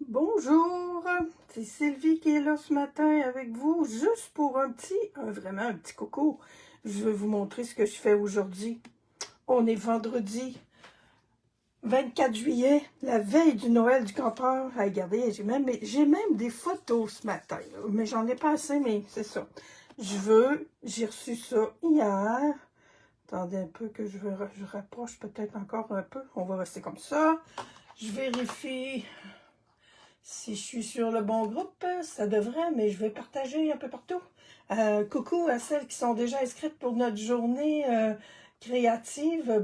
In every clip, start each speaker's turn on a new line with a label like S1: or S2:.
S1: Bonjour, c'est Sylvie qui est là ce matin avec vous, juste pour vraiment un petit coucou. Je vais vous montrer ce que je fais aujourd'hui. On est vendredi 24 juillet, la veille du Noël du campeur. Regardez, j'ai même des photos ce matin, là, mais j'en ai pas assez, mais c'est ça. J'ai reçu ça hier. Attendez un peu que je rapproche peut-être encore un peu. On va rester comme ça. Je vérifie si je suis sur le bon groupe, ça devrait, mais je vais partager un peu partout. Coucou à celles qui sont déjà inscrites pour notre journée créative.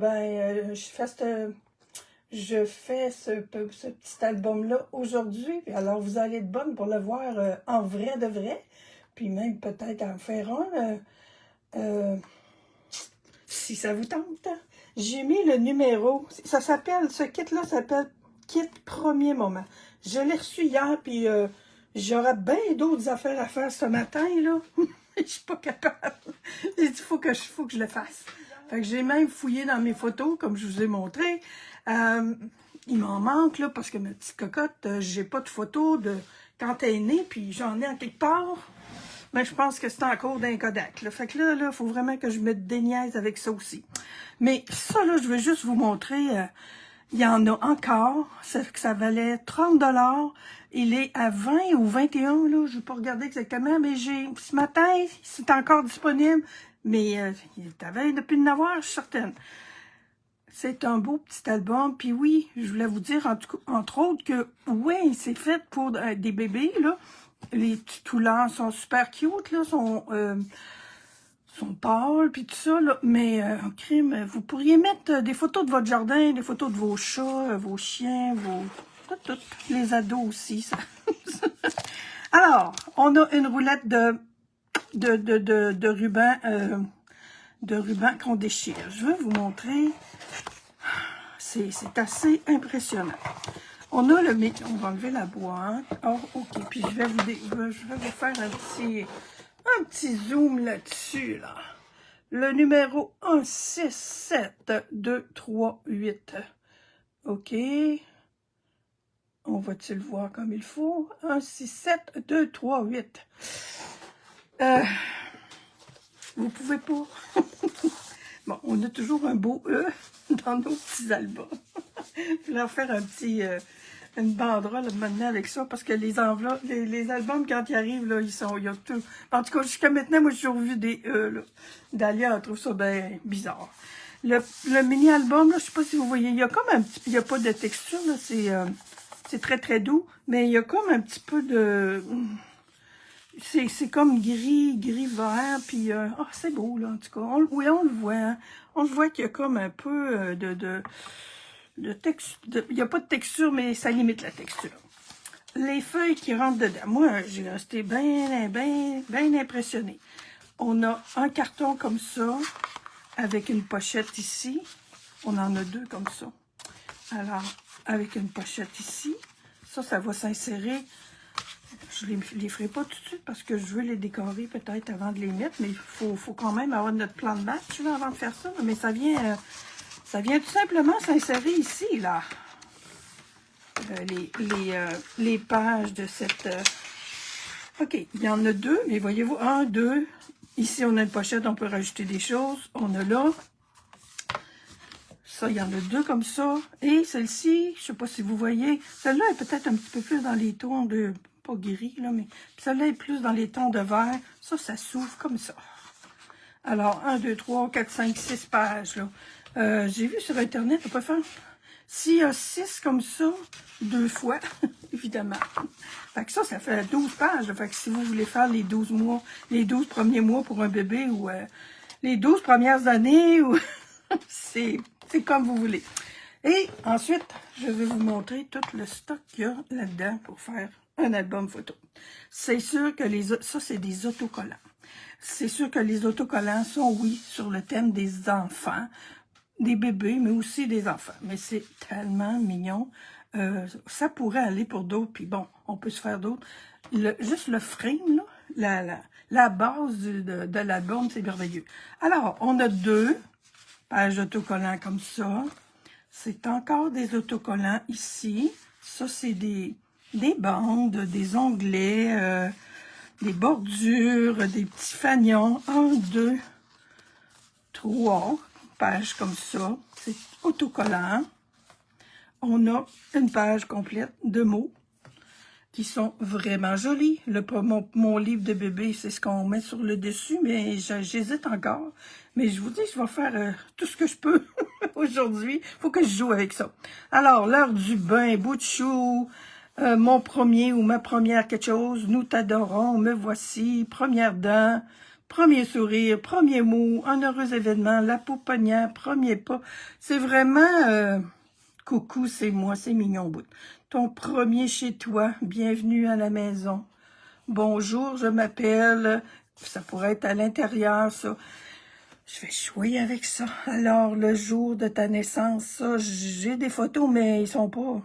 S1: Je fais ce petit album-là aujourd'hui. Alors, vous allez être bonne pour le voir en vrai de vrai. Puis même peut-être en faire un, si ça vous tente. J'ai mis le numéro. Ce kit-là s'appelle Kit Premier Moment. Je l'ai reçu hier, puis j'aurais bien d'autres affaires à faire ce matin, là. Je suis pas capable. J'ai dit, faut que je le fasse. Fait que j'ai même fouillé dans mes photos, comme je vous ai montré. Il m'en manque, là, parce que ma petite cocotte, j'ai pas de photos de quand elle est née, puis j'en ai en quelque part. Mais je pense que c'est encore d'un Kodak. Là. Fait que là, il faut vraiment que je me déniaise avec ça aussi. Mais ça, là, je veux juste vous montrer. Il y en a encore. Ça valait 30 $. Il est à 20 ou 21, là. Je ne vais pas regarder exactement, mais ce matin, c'est encore disponible. Mais il avait depuis de l'avoir, je suis certaine. C'est un beau petit album. Puis oui, je voulais vous dire, entre autres, que oui, c'est fait pour des bébés, là. Les petits toulans sont super cute, là, sont pâles, puis tout ça, là. Mais, en crime, vous pourriez mettre des photos de votre jardin, des photos de vos chats, vos chiens, tout, les ados aussi, ça. Alors, on a une roulette de ruban qu'on déchire. Je vais vous montrer. C'est assez impressionnant. On va enlever la boîte. Oh, ok. Puis je vais vous faire un petit zoom là-dessus, là. Le numéro 167238. OK. On va-t-il le voir comme il faut? 167238. Vous pouvez pas. Bon, on a toujours un beau E dans nos petits albums. Je vais leur faire une banderole maintenant avec ça, parce que les enveloppes, les albums, quand ils arrivent, là, il y a tout. En tout cas, jusqu'à maintenant, moi, j'ai toujours vu des E, là. Dalia, elle trouve ça bien bizarre. Le mini-album, là, je sais pas si vous voyez, il y a comme il y a pas de texture, là, c'est très, très doux, mais il y a comme un petit peu de... C'est comme gris vert, puis c'est beau, là, en tout cas. Oui, on le voit, hein. On le voit qu'il y a comme un peu de texture. Il n'y a pas de texture, mais ça limite la texture. Les feuilles qui rentrent dedans. Moi, j'ai resté bien impressionnée. On a un carton comme ça, avec une pochette ici. On en a deux comme ça. Alors, avec une pochette ici. Ça va s'insérer. Je les ferai pas tout de suite parce que je veux les décorer peut-être avant de les mettre, mais il faut quand même avoir notre plan de match là, avant de faire ça. Mais ça vient tout simplement s'insérer ici, là. Les pages de cette... OK, il y en a deux, mais voyez-vous, un, deux. Ici, on a une pochette, on peut rajouter des choses. On a là. Ça, il y en a deux comme ça. Et celle-ci, je sais pas si vous voyez, celle-là est peut-être un petit peu plus dans les tons de... Pas gris, là, mais celle-là est plus dans les tons de vert. Ça s'ouvre comme ça. Alors, 1, 2, 3, 4, 5, 6 pages, là. J'ai vu sur Internet, on peut faire... S'il y a 6 comme ça, 2 fois, évidemment. Fait que ça fait 12 pages. Là. Fait que si vous voulez faire les 12 mois, les 12 premiers mois pour un bébé ou les 12 premières années, ou c'est comme vous voulez. Et ensuite, je vais vous montrer tout le stock qu'il y a là-dedans pour faire un album photo. C'est sûr que ça, c'est des autocollants. C'est sûr que les autocollants sont, oui, sur le thème des enfants, des bébés, mais aussi des enfants. Mais c'est tellement mignon. Ça pourrait aller pour d'autres, puis bon, on peut se faire d'autres. Juste le frame, là, la base de l'album, c'est merveilleux. Alors, on a 2 pages d'autocollants comme ça. C'est encore des autocollants ici. Ça, c'est des des bandes, des onglets, des bordures, des petits fanions. 1, 2, 3 pages comme ça. C'est autocollant. On a une page complète de mots qui sont vraiment jolis. Mon livre de bébé, c'est ce qu'on met sur le dessus, mais j'hésite encore. Mais je vous dis, je vais faire tout ce que je peux aujourd'hui. Il faut que je joue avec ça. Alors, l'heure du bain, bout de chou, mon premier ou ma première quelque chose, nous t'adorons, me voici, première dent, premier sourire, premier mot, un heureux événement, la peau poignante, premier pas. C'est vraiment... coucou, c'est moi, c'est mignon bout. Ton premier chez toi, bienvenue à la maison. Bonjour, je m'appelle... Ça pourrait être à l'intérieur, ça. Je vais jouer avec ça. Alors, le jour de ta naissance, ça, j'ai des photos, mais ils sont pas...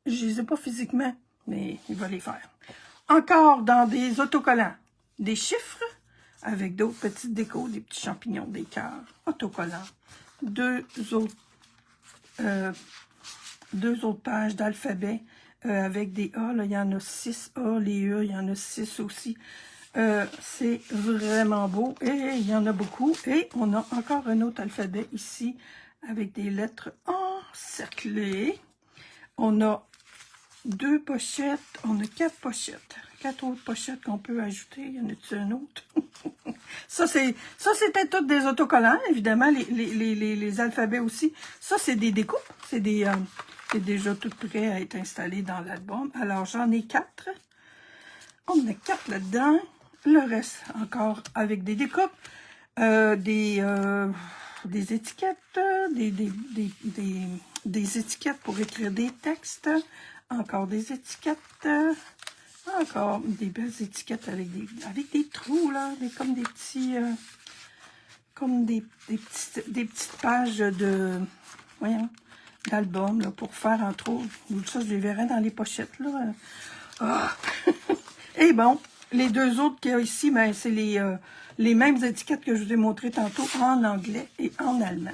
S1: Je les ai pas physiquement, mais il va les faire. Encore dans des autocollants. Des chiffres avec d'autres petites décos, des petits champignons, des cœurs. Autocollants. Deux autres pages d'alphabet avec des A. Là, il y en a 6 A. Les E, il y en a 6 aussi. C'est vraiment beau. Et il y en a beaucoup. Et on a encore un autre alphabet ici avec des lettres encerclées. On a 2 pochettes. On a 4 pochettes. 4 autres pochettes qu'on peut ajouter. Il y en a-t-il un autre? Ça, c'était tous des autocollants, évidemment, les alphabets aussi. Ça, c'est des découpes. C'est déjà tout prêt à être installé dans l'album. Alors, j'en ai 4. On en a 4 là-dedans. Le reste, encore avec des découpes. Des étiquettes. Des étiquettes pour écrire des textes. Encore des étiquettes. Encore des belles étiquettes avec des trous, là, comme des petits... comme des petites pages de... Voyons, d'album, là, pour faire, entre autres. Ça, je les verrai dans les pochettes, là. Oh. Et bon, les 2 autres qu'il y a ici, ben, c'est les mêmes étiquettes que je vous ai montrées tantôt en anglais et en allemand.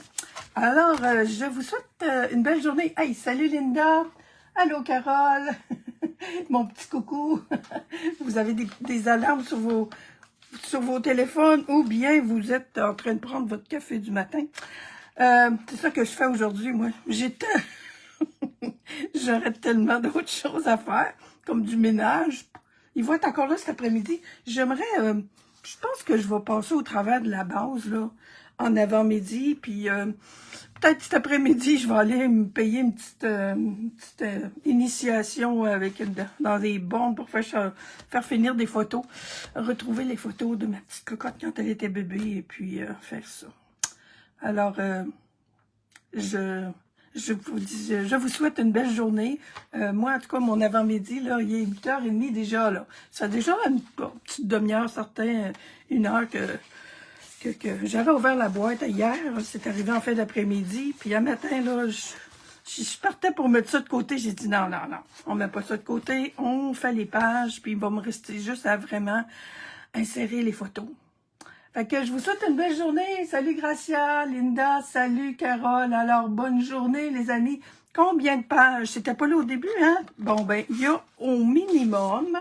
S1: Alors, je vous souhaite une belle journée. Hey, salut Linda! Allô Carole! Mon petit coucou! Vous avez des alarmes sur vos téléphones ou bien vous êtes en train de prendre votre café du matin. C'est ça que je fais aujourd'hui, moi. J'aurais tellement d'autres choses à faire, comme du ménage. Il va être encore là cet après-midi. J'aimerais... je pense que je vais passer au travers de la base, là, en avant-midi, puis... peut-être cet après-midi, je vais aller me payer une petite initiation dans des bombes pour faire finir des photos. Retrouver les photos de ma petite cocotte quand elle était bébé et puis faire ça. Alors, je vous souhaite une belle journée. Moi, en tout cas, mon avant-midi, là, il est 8h30 déjà, là. Ça fait déjà une petite demi-heure, certain, 1 heure que j'avais ouvert la boîte hier, c'est arrivé en fin d'après-midi, puis un matin, là, je partais pour mettre ça de côté, j'ai dit non, on met pas ça de côté, on fait les pages, puis il va me rester juste à vraiment insérer les photos. Fait que je vous souhaite une belle journée, salut Gracia, Linda, salut Carole, alors bonne journée les amis. Combien de pages? C'était pas là au début, hein? Bon, ben, il y a au minimum,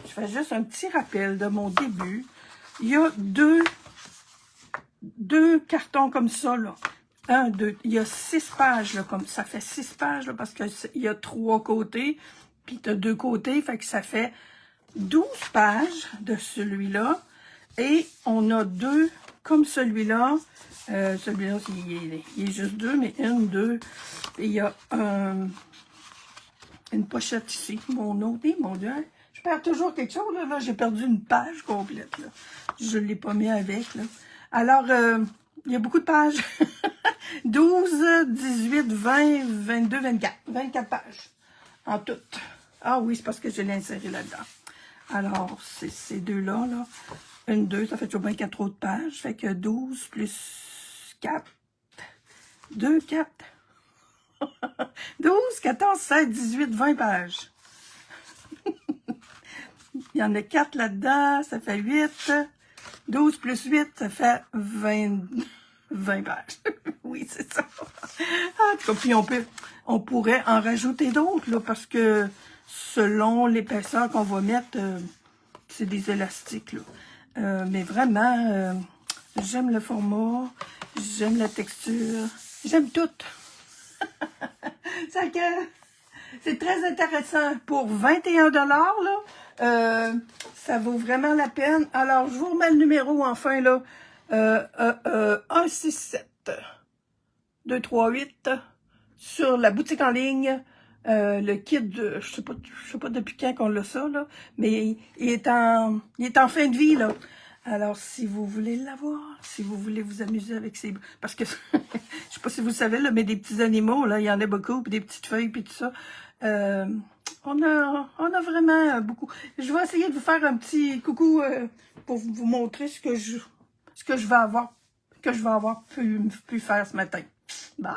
S1: je fais juste un petit rappel de mon début, il y a deux cartons comme ça, là. 1, 2, il y a 6 pages, là, comme ça fait 6 pages, là, parce qu'il y a 3 côtés, puis tu as 2 côtés, fait que ça fait 12 pages de celui-là, et on a 2 comme celui-là, celui-là, il est juste 2, mais 1, 2, et il y a une pochette ici, mon Dieu, je perds toujours quelque chose, là, j'ai perdu une page complète, là, je ne l'ai pas mis avec, là. Alors, il y a beaucoup de pages. 12, 18, 20, 22, 24. 24 pages en tout. Ah oui, c'est parce que je l'ai inséré là-dedans. Alors, c'est ces deux-là, là. 1, 2, ça fait toujours 24 autres pages. Fait que 12 plus 4. 2, 4. 12, 14, 16, 18, 20 pages. Il y en a 4 là-dedans, ça fait 8. 12 plus 8, ça fait 20 pages. Oui, c'est ça. En tout cas, puis on pourrait en rajouter d'autres, là, parce que selon l'épaisseur qu'on va mettre. C'est des élastiques, là. Mais vraiment, j'aime le format, j'aime la texture, j'aime tout. C'est très intéressant. Pour 21 $, là, ça vaut vraiment la peine. Alors, je vous remets le numéro enfin, là. 167 238 sur la boutique en ligne. Le kit de, je sais pas depuis quand qu'on l'a ça, là, mais il est en fin de vie, là. Alors, si vous voulez l'avoir, si vous voulez vous amuser avec ces... Parce que, je sais pas si vous savez, là, mais des petits animaux, là, il y en a beaucoup, puis des petites feuilles, puis tout ça. On a vraiment beaucoup. Je vais essayer de vous faire un petit coucou pour vous montrer ce que je vais avoir pu faire ce matin. Bye!